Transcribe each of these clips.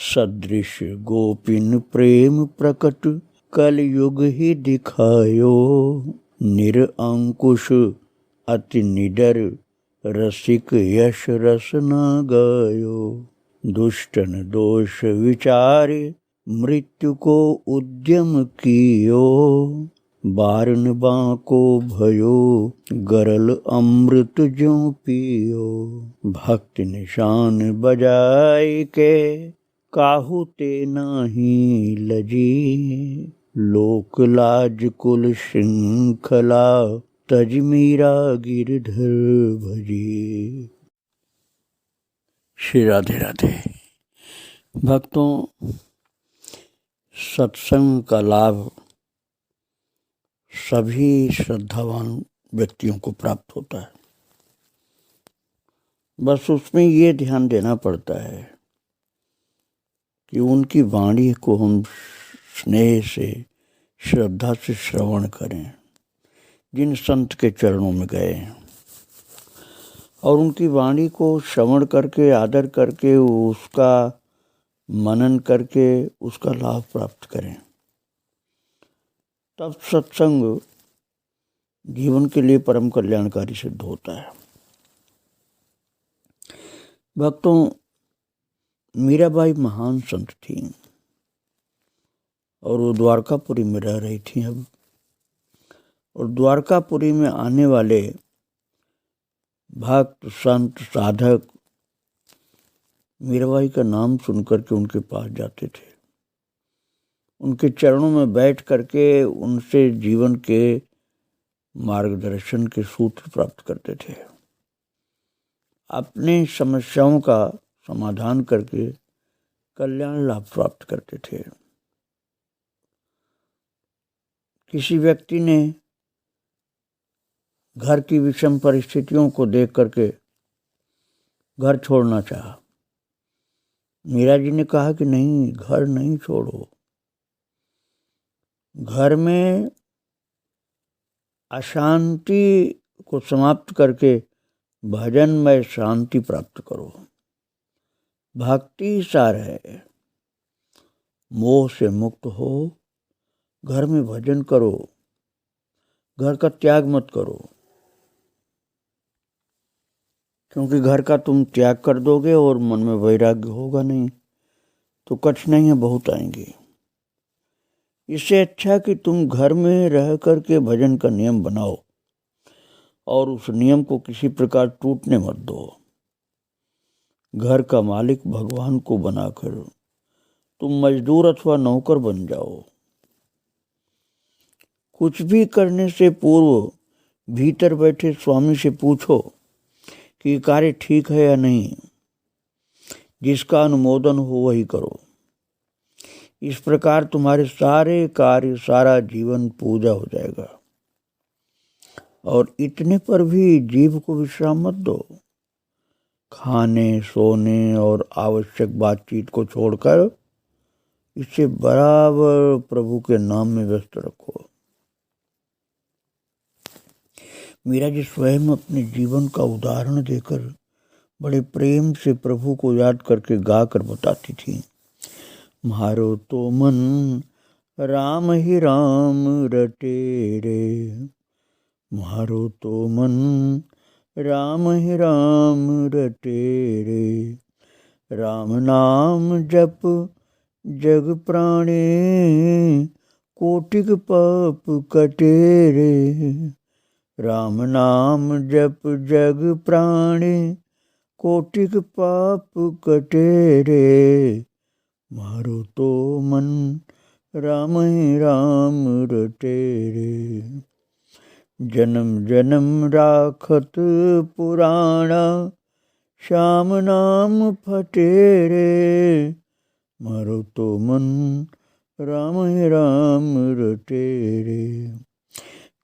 सदृश गोपिन प्रेम प्रकट कलयुग ही दिखायो। निरअंकुश अति निडर रसिक यश रस न गायो। दुष्टन दोष विचारे मृत्यु को उद्यम कियो। बारन बांको भयो गरल अमृत ज्यों पियो। भक्त निशान बजाय के काहू ते नाही लजी। लोक लाज कुल श्रृंखला तज मीरा गिरधर भजी। श्री राधे राधे। भक्तों, सत्संग का लाभ सभी श्रद्धावान व्यक्तियों को प्राप्त होता है। बस उसमें ये ध्यान देना पड़ता है कि उनकी वाणी को हम स्नेह से, श्रद्धा से श्रवण करें, जिन संत के चरणों में गए हैं, और उनकी वाणी को श्रवण करके, आदर करके, उसका मनन करके उसका लाभ प्राप्त करें। तब सत्संग जीवन के लिए परम कल्याणकारी सिद्ध होता है। भक्तों, मीराबाई महान संत थी और वो द्वारकापुरी में रह रही थी अब। और द्वारकापुरी में आने वाले भक्त, संत, साधक मीराबाई का नाम सुनकर के उनके पास जाते थे। उनके चरणों में बैठ करके उनसे जीवन के मार्गदर्शन के सूत्र प्राप्त करते थे। अपनी समस्याओं का समाधान करके कल्याण लाभ प्राप्त करते थे। किसी व्यक्ति ने घर की विषम परिस्थितियों को देख करके घर छोड़ना चाहा। मीरा जी ने कहा कि नहीं, घर नहीं छोड़ो। घर में अशांति को समाप्त करके भजन में शांति प्राप्त करो। भक्ति सार है। मोह से मुक्त हो, घर में भजन करो, घर का त्याग मत करो। क्योंकि घर का तुम त्याग कर दोगे और मन में वैराग्य होगा नहीं तो कठिनाइयाँ बहुत आएंगी। इससे अच्छा कि तुम घर में रह करके भजन का नियम बनाओ और उस नियम को किसी प्रकार टूटने मत दो। घर का मालिक भगवान को बनाकर तुम मजदूर अथवा नौकर बन जाओ। कुछ भी करने से पूर्व भीतर बैठे स्वामी से पूछो कि कार्य ठीक है या नहीं। जिसका अनुमोदन हो वही करो। इस प्रकार तुम्हारे सारे कार्य, सारा जीवन पूजा हो जाएगा। और इतने पर भी जीव को विश्राम मत दो। खाने, सोने और आवश्यक बातचीत को छोड़कर इसे बराबर प्रभु के नाम में व्यस्त रखो। मीरा जी स्वयं अपने जीवन का उदाहरण देकर बड़े प्रेम से प्रभु को याद करके गा कर बताती थी। म्हारो तो मन राम ही राम रटे रे। म्हारो तो मन राम ही राम रटे रे। राम नाम जप जग प्राणे। कोटिक पाप कटे रे। राम नाम जप जग प्राणे। कोटिक पाप कटे रे। म्हारो तो मन राम ही राम रटे रे। जन्म जन्म राखत पुराणा। श्याम नाम फटे रे। म्हारो तो मन राम ही राम रटे रे।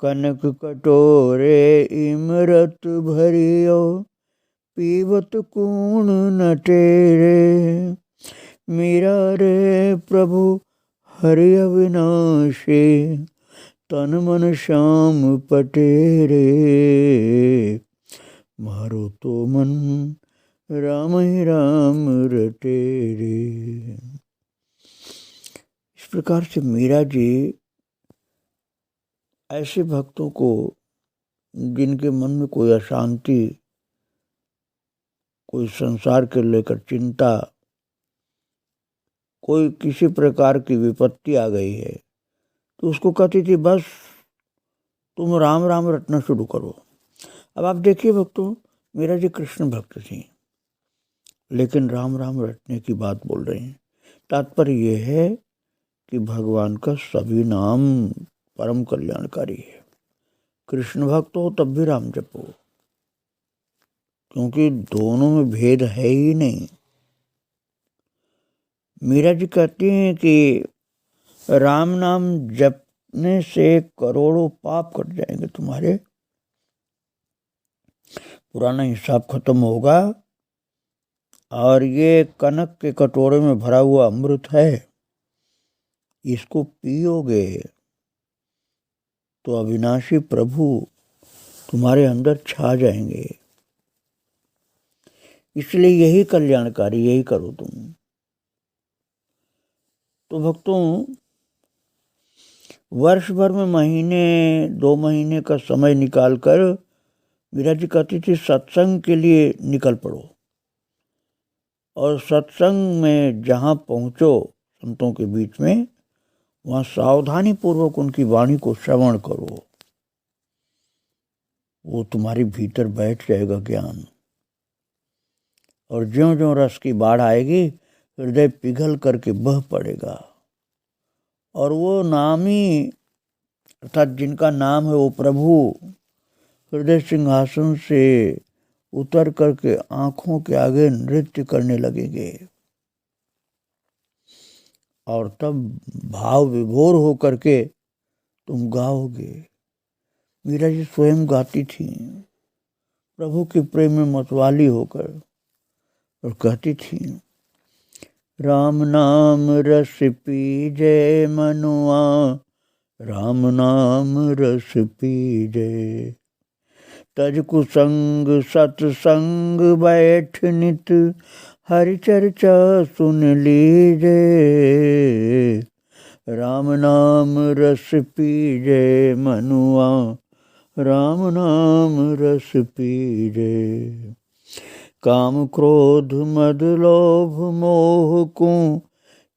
कनक कटोरे इमरत भरियो। पीवत कूण नटे रे। मीरा रे प्रभु हरि अविनाशी। तन मन श्याम पटे रे। म्हारो तो मन राम ही राम रटे रे। इस प्रकार से मीरा जी ऐसे भक्तों को, जिनके मन में कोई अशांति, कोई संसार के लेकर चिंता, कोई किसी प्रकार की विपत्ति आ गई है, तो उसको कहती थी बस तुम राम राम रटना शुरू करो। अब आप देखिए भक्तों, मीरा जी कृष्ण भक्त थी, लेकिन राम राम रटने की बात बोल रहे हैं। तात्पर्य यह है कि भगवान का सभी नाम परम कल्याणकारी है। कृष्ण भक्त हो तब भी राम जपो, क्योंकि दोनों में भेद है ही नहीं। मीरा जी कहती हैं कि राम नाम जपने से करोड़ों पाप कट जाएंगे तुम्हारे, पुराना हिसाब खत्म होगा, और ये कनक के कटोरे में भरा हुआ अमृत है, इसको पियोगे तो अविनाशी प्रभु तुम्हारे अंदर छा जाएंगे। इसलिए यही कल्याणकारी, यही करो तुम। तो भक्तों, वर्ष भर में महीने 2 महीने का समय निकालकर मीरा जी कहती थी सत्संग के लिए निकल पड़ो, और सत्संग में जहाँ पहुँचो संतों के बीच में, वहाँ सावधानी पूर्वक उनकी वाणी को श्रवण करो, वो तुम्हारे भीतर बैठ जाएगा ज्ञान। और ज्यों ज्यों रस की बाढ़ आएगी, हृदय पिघल करके बह पड़ेगा, और वो नामी अर्थात जिनका नाम है वो प्रभु हृदय सिंहासन से उतर करके आंखों के आगे नृत्य करने लगेंगे, और तब भाव विभोर हो करके तुम गाओगे। मीरा जी स्वयं गाती थी प्रभु के प्रेम में मतवाली होकर, और कहती थी राम नाम रस पीजे मनुआ, राम नाम रस पीजे, तज कुसंग सत्संग बैठ नित, हरि चर्चा सुन लीजे, राम नाम रस पीजे मनुआ, राम नाम रस पीजे, काम क्रोध मद लोभ मोह को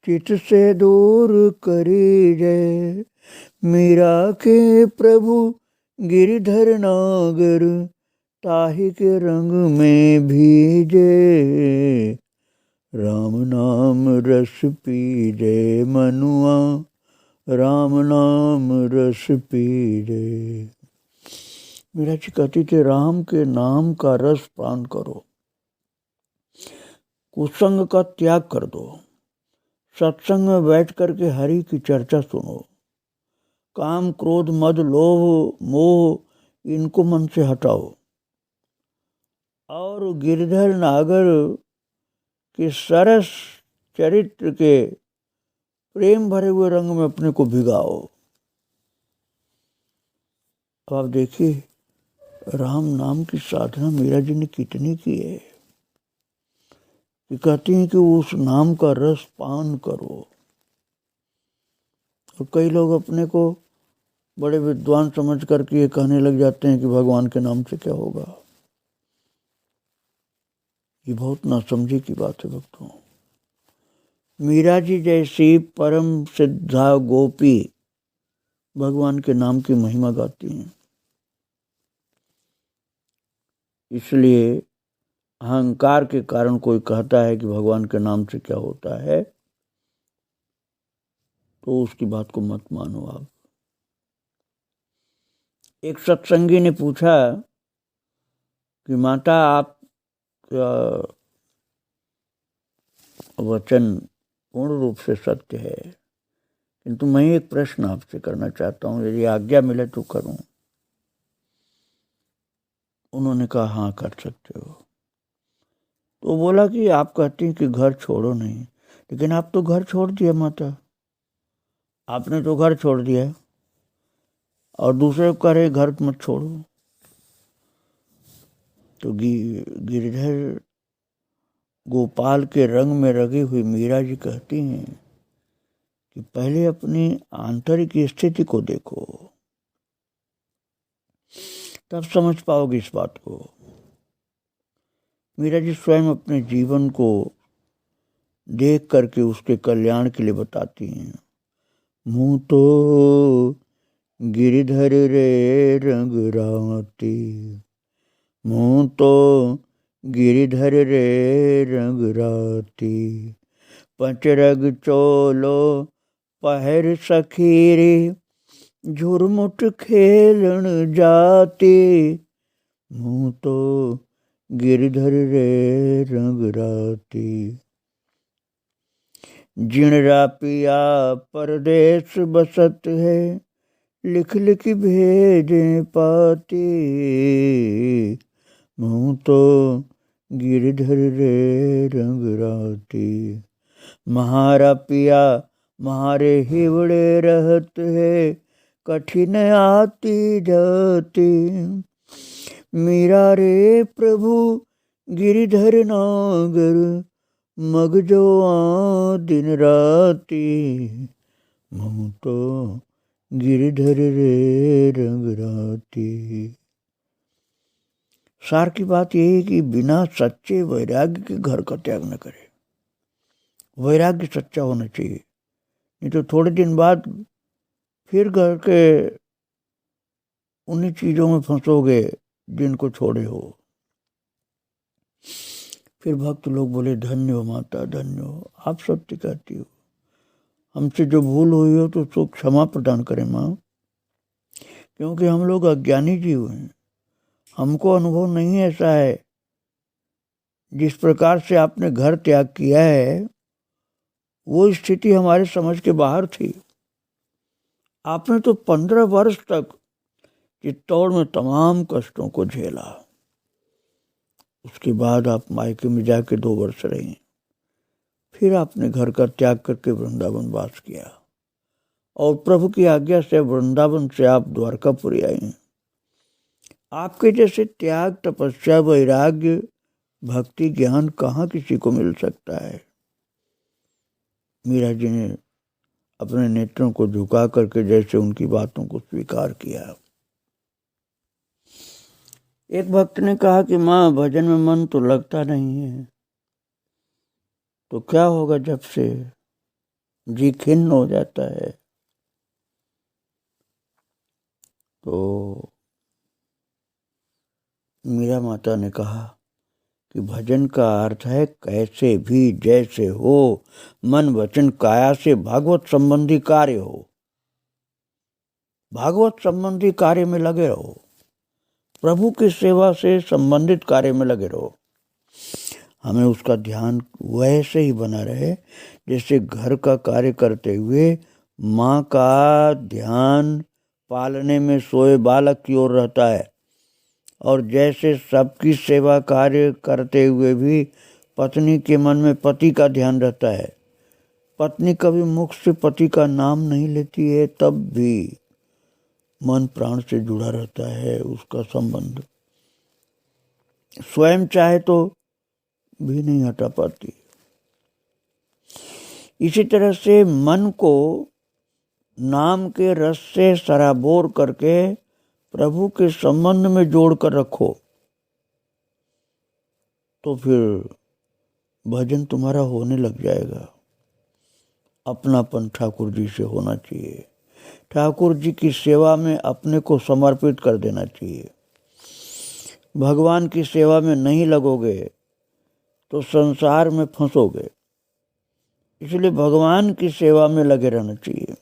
चित से दूर करीजे, मीरा के प्रभु गिरधर नागर, ताहि के रंग में भीजे, राम नाम रस पीजे मनुआ, राम नाम रस पीजे। मीरा जी कहती थी राम के नाम का रस पान करो, कुसंग का त्याग कर दो, सत्संग में बैठ करके हरि की चर्चा सुनो, काम क्रोध मद लोभ मोह इनको मन से हटाओ, और गिरधर नागर के सरस चरित्र के प्रेम भरे हुए रंग में अपने को भिगाओ। अब आप देखिए राम नाम की साधना मीरा जी ने कितनी की है, कि कहती हैं कि उस नाम का रस पान करो। और कई लोग अपने को बड़े विद्वान समझ करके ये कहने लग जाते हैं कि भगवान के नाम से क्या होगा। ये बहुत नासमझी की बात है भक्तों। मीरा जी जैसी परम सिद्धा गोपी भगवान के नाम की महिमा गाती हैं। इसलिए अहंकार के कारण कोई कहता है कि भगवान के नाम से क्या होता है, तो उसकी बात को मत मानो आप। एक सत्संगी ने पूछा कि माता आप वचन पूर्ण रूप से सत्य है, किंतु मैं एक प्रश्न आपसे करना चाहता हूँ, यदि आज्ञा मिले तो करूँ। उन्होंने कहा हाँ कर सकते हो। तो बोला कि आप कहती हैं कि घर छोड़ो नहीं, लेकिन आप तो घर छोड़ दिया माता, आपने तो घर छोड़ दिया, और दूसरे को कह रहे घर मत छोड़ो। तो गिरधर गोपाल के रंग में रंगी हुई मीरा जी कहती हैं कि पहले अपनी आंतरिक स्थिति को देखो, तब समझ पाओगे इस बात को। मीरा जी स्वयं अपने जीवन को देख करके उसके कल्याण के लिए बताती हैं। मुँह तो गिरधर रे रंग राती, मुँह तो गिरधर रे रंग राती, पंचरग चोलो पहर सखीरी, झुरमुट खेलन जाती, मुँह तो गिरधर रे रंग राती। जिणरा पिया परदेश बसत है, लिख लिख भेजे पाती, मुँह तो गिरधर रे रंग राती। महारा पिया मारे हिवड़े रहत है, कठिन आती जाती, मीरा रे प्रभु गिरिधर नागर, मग जो दिन राती, मुँह तो गिरधर रे रंग राती। सार की बात यही है कि बिना सच्चे वैराग्य के घर का त्याग न करे। वैराग्य सच्चा होना चाहिए, नहीं तो थोड़े दिन बाद फिर घर के उन्हीं चीजों में फंसोगे जिनको छोड़े हो। फिर भक्त लोग बोले धन्य हो माता, धन्य हो, आप सत्य कहती हो, हमसे जो भूल हुई हो तो उसको क्षमा प्रदान करें माँ, क्योंकि हम लोग अज्ञानी जीव हैं, हमको अनुभव नहीं ऐसा है। जिस प्रकार से आपने घर त्याग किया है वो स्थिति हमारे समझ के बाहर थी। आपने तो 15 वर्ष तक चित्तौड़ में तमाम कष्टों को झेला, उसके बाद आप मायके में जाके 2 वर्ष रही, फिर आपने घर का त्याग करके वृंदावन वास किया और प्रभु की आज्ञा से वृंदावन से आप द्वारकापुरी आई। आपके जैसे त्याग, तपस्या, वैराग्य, भक्ति, ज्ञान कहाँ किसी को मिल सकता है। मीरा जी ने अपने नेत्रों को झुका करके जैसे उनकी बातों को स्वीकार किया। एक भक्त ने कहा कि माँ भजन में मन तो लगता नहीं है, तो क्या होगा जब से जी खिन्न हो जाता है। तो मीरा माता ने कहा कि भजन का अर्थ है कैसे भी जैसे हो, मन वचन काया से भागवत संबंधी कार्य हो, भागवत संबंधी कार्य में लगे रहो, प्रभु की सेवा से संबंधित कार्य में लगे रहो। हमें उसका ध्यान वैसे ही बना रहे जैसे घर का कार्य करते हुए माँ का ध्यान पालने में सोए बालक की ओर रहता है, और जैसे सबकी सेवा कार्य करते हुए भी पत्नी के मन में पति का ध्यान रहता है। पत्नी कभी मुख से पति का नाम नहीं लेती है, तब भी मन प्राण से जुड़ा रहता है उसका संबंध, स्वयं चाहे तो भी नहीं हटा पाती। इसी तरह से मन को नाम के रस से सराबोर करके प्रभु के संबंध में जोड़कर रखो, तो फिर भजन तुम्हारा होने लग जाएगा। अपनापन ठाकुर जी से होना चाहिए, ठाकुर जी की सेवा में अपने को समर्पित कर देना चाहिए। भगवान की सेवा में नहीं लगोगे तो संसार में फंसोगे, इसलिए भगवान की सेवा में लगे रहना चाहिए।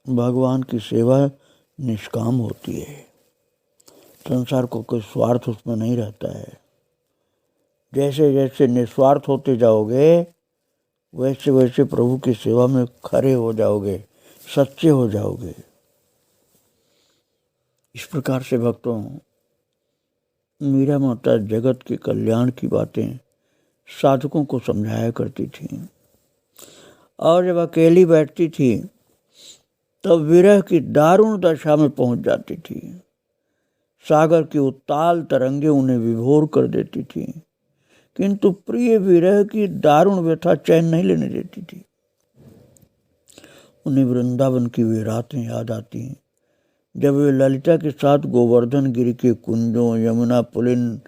भगवान की सेवा निष्काम होती है, संसार को कोई स्वार्थ उसमें नहीं रहता है। जैसे जैसे निस्वार्थ होते जाओगे वैसे वैसे प्रभु की सेवा में खरे हो जाओगे, सच्चे हो जाओगे। इस प्रकार से भक्तों, मीरा माता जगत के कल्याण की बातें साधकों को समझाया करती थी, और जब अकेली बैठती थी तब विरह की दारुण दशा में पहुंच जाती थी। सागर की उत्ताल तरंगे उन्हें विभोर कर देती थी किंतु प्रिय विरह की दारुण व्यथा चैन नहीं लेने देती थी। उन्हें वृंदावन की वे रातें याद आती हैं जब वे ललिता के साथ गोवर्धन गिरी के कुंजों, यमुना पुलिन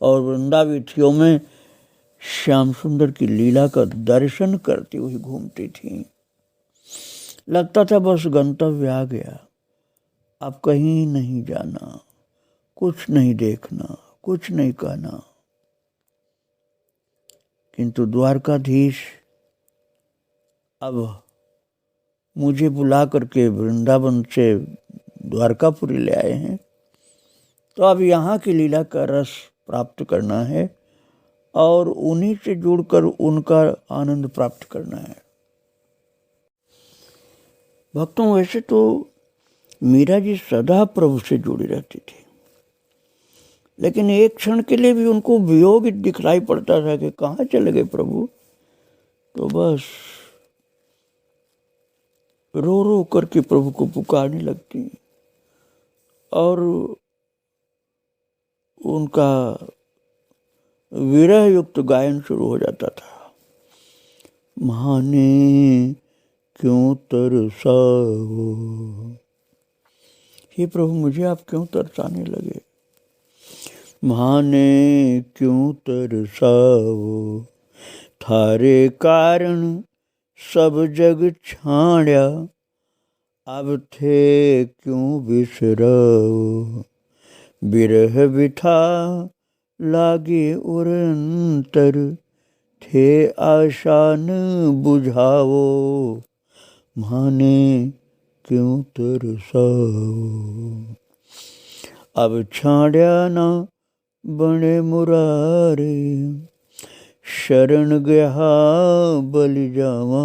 और वृंदावीथियों में श्याम सुंदर की लीला का दर्शन करती हुई घूमती थी। लगता था बस गंतव्य आ गया, अब कहीं नहीं जाना, कुछ नहीं देखना, कुछ नहीं कहना। किंतु द्वारकाधीश अब मुझे बुला करके वृंदावन से द्वारकापुरी ले आए हैं, तो अब यहाँ की लीला का रस प्राप्त करना है और उन्हीं से जुड़कर उनका आनंद प्राप्त करना है। भक्तों, वैसे तो मीरा जी सदा प्रभु से जुड़ी रहती थी, लेकिन एक क्षण के लिए भी उनको वियोग दिखलाई पड़ता था कि कहाँ चले गए प्रभु, तो बस रो रो करके प्रभु को पुकारने लगती और उनका विरह युक्त गायन शुरू हो जाता था। माने क्यों तरसाओ, हे प्रभु मुझे आप क्यों तरसाने लगे। माने क्यों तरसाओ, थारे कारण सब जग छाण्या, अब थे क्यों बिसराओ। बिरह बिठा लागे उरंतर, थे आशान बुझाओ। माने क्यों तरसाओ, अब छाण्या ना बने मुरारे। शरण गया बलि जावा,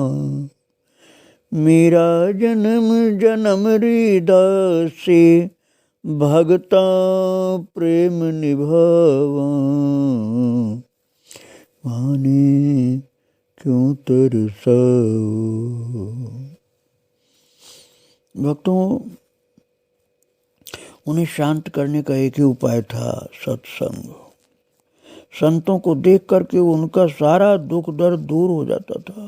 मेरा जन्म जन्म हृदय भगता प्रेम निभावा। माने क्यों तरसाओ। भक्तों, उन्हें शांत करने का एक ही उपाय था, सत्संग। संतों को देख करके उनका सारा दुख दर्द दूर हो जाता था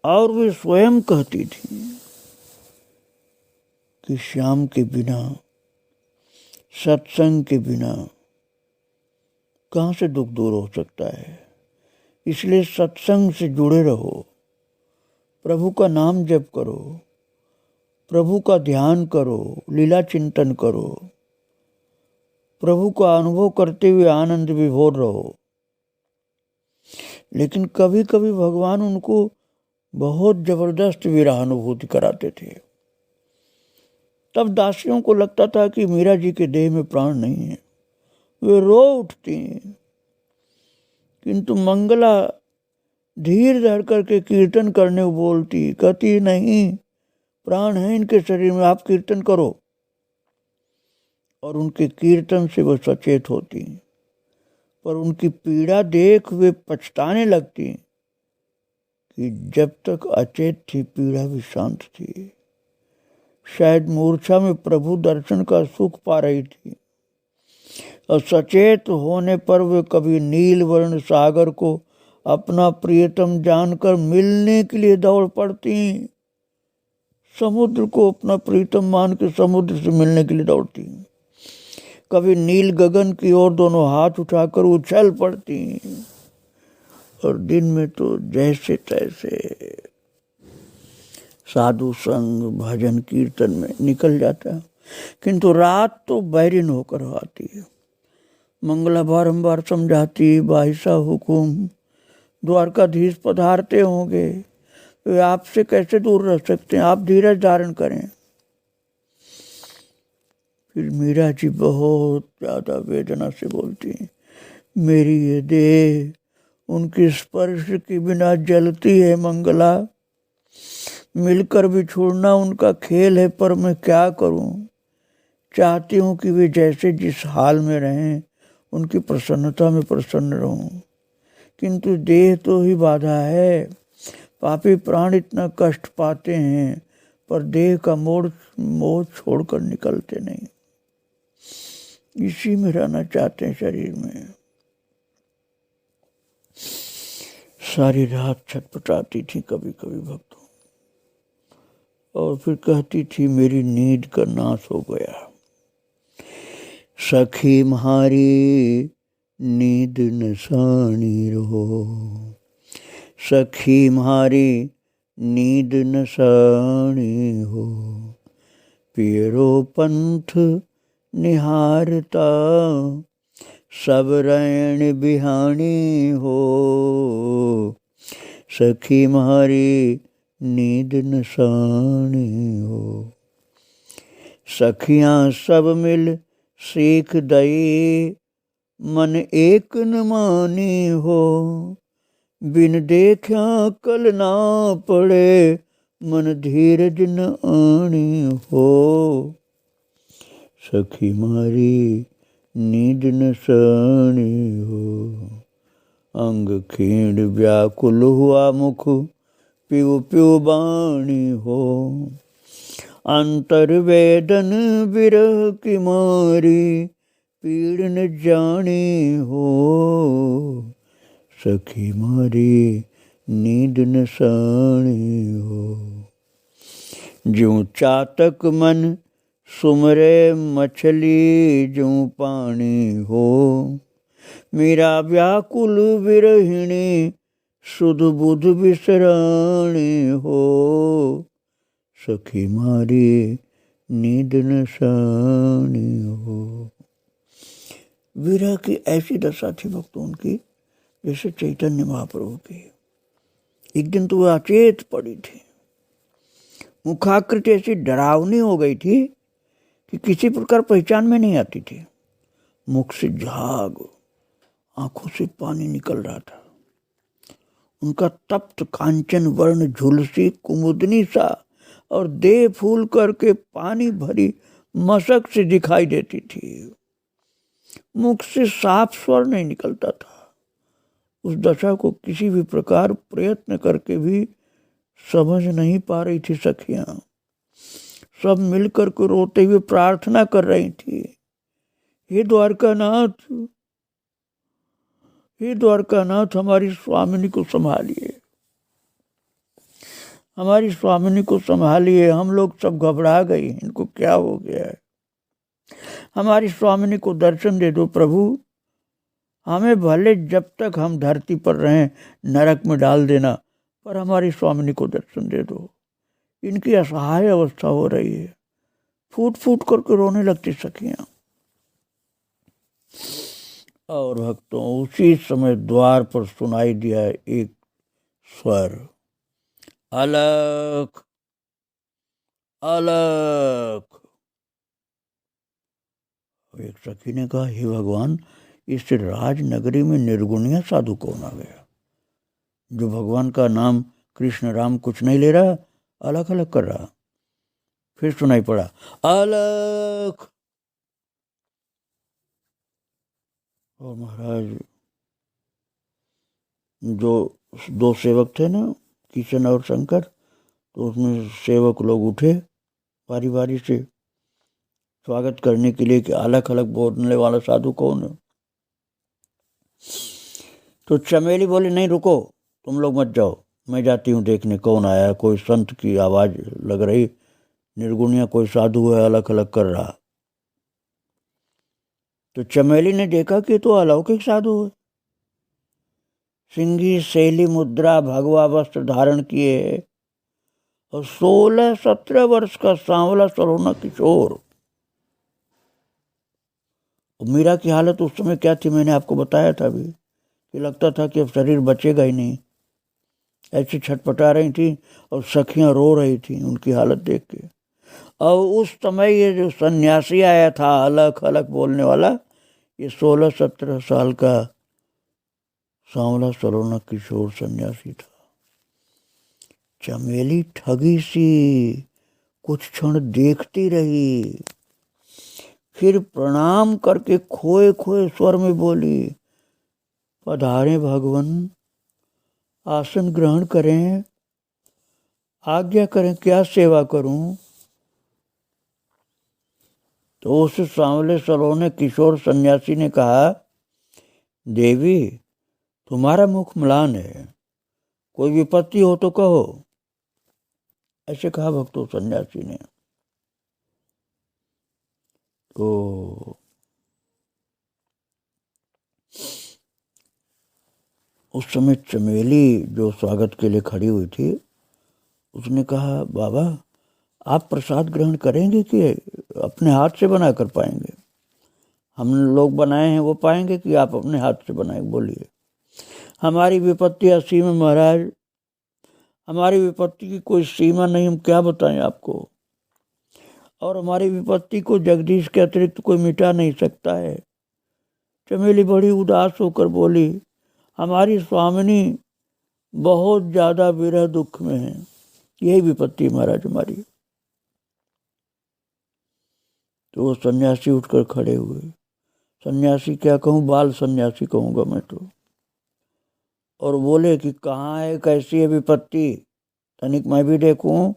और वे स्वयं कहती थी कि श्याम के बिना, सत्संग के बिना कहाँ से दुख दूर हो सकता है। इसलिए सत्संग से जुड़े रहो, प्रभु का नाम जप करो, प्रभु का ध्यान करो, लीला चिंतन करो, प्रभु का अनुभव करते हुए आनंद विभोर रहो। लेकिन कभी कभी भगवान उनको बहुत जबरदस्त विरहानुभूति कराते थे। तब दासियों को लगता था कि मीरा जी के देह में प्राण नहीं है, वे रो उठती हैं। किंतु मंगला धीर धर करके कीर्तन करने बोलती, कहती नहीं, प्राण है इनके शरीर में, आप कीर्तन करो। और उनके कीर्तन से वह सचेत होती, पर उनकी पीड़ा देख वे पछताने लगती कि जब तक अचेत थी पीड़ा भी शांत थी। शायद मूर्छा में प्रभु दर्शन का सुख पा रही थी और सचेत होने पर वे कभी नील वर्ण सागर को अपना प्रियतम जानकर मिलने के लिए दौड़ पड़ती, समुद्र को अपना प्रियतम मान के समुद्र से मिलने के लिए दौड़ती, कभी नील गगन की ओर दोनों हाथ उठाकर उछल पड़ती, और दिन में तो जैसे तैसे साधु संग भजन कीर्तन में निकल जाता है। किंतु रात तो बैरिन होकर आती है। मंगला बारंबार समझाती, बाहिसा हुकुम, द्वारकाधीश पधारते होंगे, वे आपसे कैसे दूर रह सकते हैं, आप धीरज धारण करें। फिर मीरा जी बहुत ज़्यादा वेदना से बोलती हैं, मेरी ये देह उनके स्पर्श के बिना जलती है मंगला, मिलकर भी छोड़ना उनका खेल है, पर मैं क्या करूं। चाहती हूं कि वे जैसे जिस हाल में रहें उनकी प्रसन्नता में प्रसन्न रहूं, किंतु देह तो ही बाधा है। पापी प्राण इतना कष्ट पाते हैं पर देह का मोह छोड़कर निकलते नहीं, इसी में रहना चाहते हैं शरीर में। सारी रात छटपटाती थी कभी कभी भक्तों, और फिर कहती थी मेरी नींद का नाश हो गया। सखी म्हारी नींद नसानी रहो, सखी म्हारी नींद नसानी हो, पियरो पंथ निहारता सब रैन बिहानी हो, सखी म्हारी नींद नसानी हो। सखियां सब मिल सीख दई मन एक न मानी हो, बिन देखा कल ना पड़े मन धीरज न आनी हो, सखी मारी नींद न सानी हो। अंग खींड व्याकुल हुआ मुख प्यू प्यू बाणी हो, अंतर वेदन विरह की मारी पीड़ न जानी हो, सखी मारी नींद न सानी हो। ज्यों चातक मन सुमरे मछली ज्यों पानी हो, मेरा व्याकुल विरहिणी सुध बुध विसराणी हो, सखी मारी नींद न सानी हो। विरह की ऐसी दशा थी भक्तों उनकी जैसे चैतन्य महाप्रभु की। एक दिन तो वह अचेत पड़ी थी, मुखाकृति ऐसी डरावनी हो गई थी कि किसी प्रकार पहचान में नहीं आती थी। मुख से झाग, आंखों से पानी निकल रहा था। उनका तप्त कांचन वर्ण झुलसी कुमुदनी सा और देह फूल करके पानी भरी मशक से दिखाई देती थी। मुख से साफ स्वर नहीं निकलता था। उस दशा को किसी भी प्रकार प्रयत्न करके भी समझ नहीं पा रही थी सखियां। सब मिलकर के रोते हुए प्रार्थना कर रही थी, हे द्वारकानाथ, हे द्वारकानाथ, हमारी स्वामिनी को संभालिए, हमारी स्वामिनी को संभालिए। हम लोग सब घबरा गए, इनको क्या हो गया है। हमारी स्वामिनी को दर्शन दे दो प्रभु। हमें भले जब तक हम धरती पर रहें नरक में डाल देना, पर हमारी स्वामिनी को दर्शन दे दो। इनकी असहाय अवस्था हो रही है। फूट फूट करके रोने लगती सखियां। और भक्तों उसी समय द्वार पर सुनाई दिया एक स्वर, अलख अलख। एक सखी ने कहा, हे भगवान, इस राजनगरी में निर्गुणिया साधु कौन आ गया जो भगवान का नाम कृष्ण राम कुछ नहीं ले रहा, अलग अलग कर रहा। फिर सुनाई पड़ा, अलख। और महाराज जो दो सेवक थे ना, किशन और शंकर, तो उसमें सेवक लोग उठे बारी बारी से स्वागत करने के लिए कि अलग अलग बोलने वाला साधु कौन है। तो चमेली बोली, नहीं रुको, तुम लोग मत जाओ, मैं जाती हूँ देखने कौन आया। कोई संत की आवाज लग रही, निर्गुणिया कोई साधु है अलग अलग कर रहा। तो चमेली ने देखा कि तो अलौकिक साधु है। सिंगी शैली मुद्रा भगवा वस्त्र धारण किए और 16-17 वर्ष का सांवला सलोना किशोर। मीरा की हालत उस समय क्या थी मैंने आपको बताया था अभी, कि लगता था कि अब शरीर बचेगा ही नहीं। ऐसी छटपटा रही थी और सखियां रो रही थी उनकी हालत देख के। और उस समय ये जो सन्यासी आया था अलग अलग बोलने वाला, ये 16-17 साल का सांवला सलोना किशोर सन्यासी था। चमेली ठगी सी कुछ क्षण देखती रही, फिर प्रणाम करके खोए खोए स्वर में बोली, पधारे भगवान, आसन ग्रहण करें, आज्ञा करें, क्या सेवा करूं। तो उस सांवले सलोने किशोर सन्यासी ने कहा, देवी तुम्हारा मुख म्लान है, कोई विपत्ति हो तो कहो, ऐसे कहा भक्तों सन्यासी ने। तो उस समय चमेली जो स्वागत के लिए खड़ी हुई थी, उसने कहा बाबा आप प्रसाद ग्रहण करेंगे कि अपने हाथ से बना कर पाएंगे? हम लोग बनाए हैं वो पाएंगे कि आप अपने हाथ से बनाएंगे? बोलिए। हमारी विपत्ति असीम है महाराज, हमारी विपत्ति की कोई सीमा नहीं, हम क्या बताएं आपको। और हमारी विपत्ति को जगदीश के अतिरिक्त कोई मिटा नहीं सकता है। चमेली बड़ी उदास होकर बोली, हमारी स्वामिनी बहुत ज्यादा विरह दुख में है, यही विपत्ति महाराज हमारी। तो वो सन्यासी उठकर खड़े हुए। सन्यासी क्या कहूँ, बाल सन्यासी कहूँगा मैं तो। और बोले कि कहाँ है, कैसी है विपत्ति, तनिक मैं भी देखूं।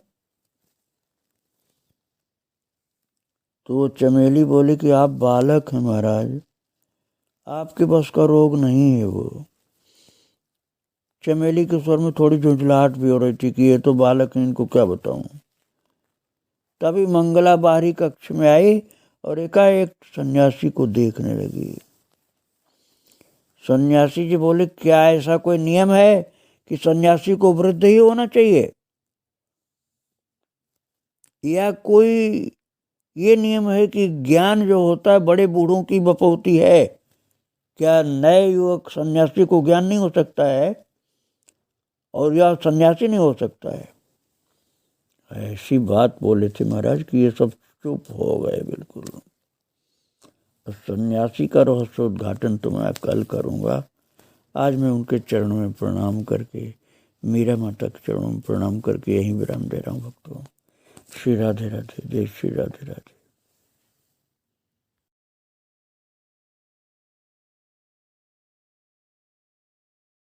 तो वो चमेली बोली कि आप बालक हैं महाराज, आपके बस का रोग नहीं है वो। चमेली के स्वर में थोड़ी झुंझलाहट भी हो रही थी कि ये तो बालक हैं, इनको क्या बताऊं। तभी मंगला बाहरी कक्ष में आई और एकाएक सन्यासी को देखने लगी। सन्यासी जी बोले, क्या ऐसा कोई नियम है कि सन्यासी को वृद्ध ही होना चाहिए, या कोई ये नियम है कि ज्ञान जो होता है बड़े बूढ़ों की बपौती है? क्या नए युवक सन्यासी को ज्ञान नहीं हो सकता है और या सन्यासी नहीं हो सकता है? ऐसी बात बोले थे महाराज कि ये सब चुप हो गए बिल्कुल। सन्यासी का रहस्योद्घाटन तो मैं कल करूँगा। आज मैं उनके चरणों में प्रणाम करके, मीरा माता के चरणों में प्रणाम करके यहीं विराम दे रहा हूँ भक्तों। श्री राधे राधे, जय श्री राधे राधे।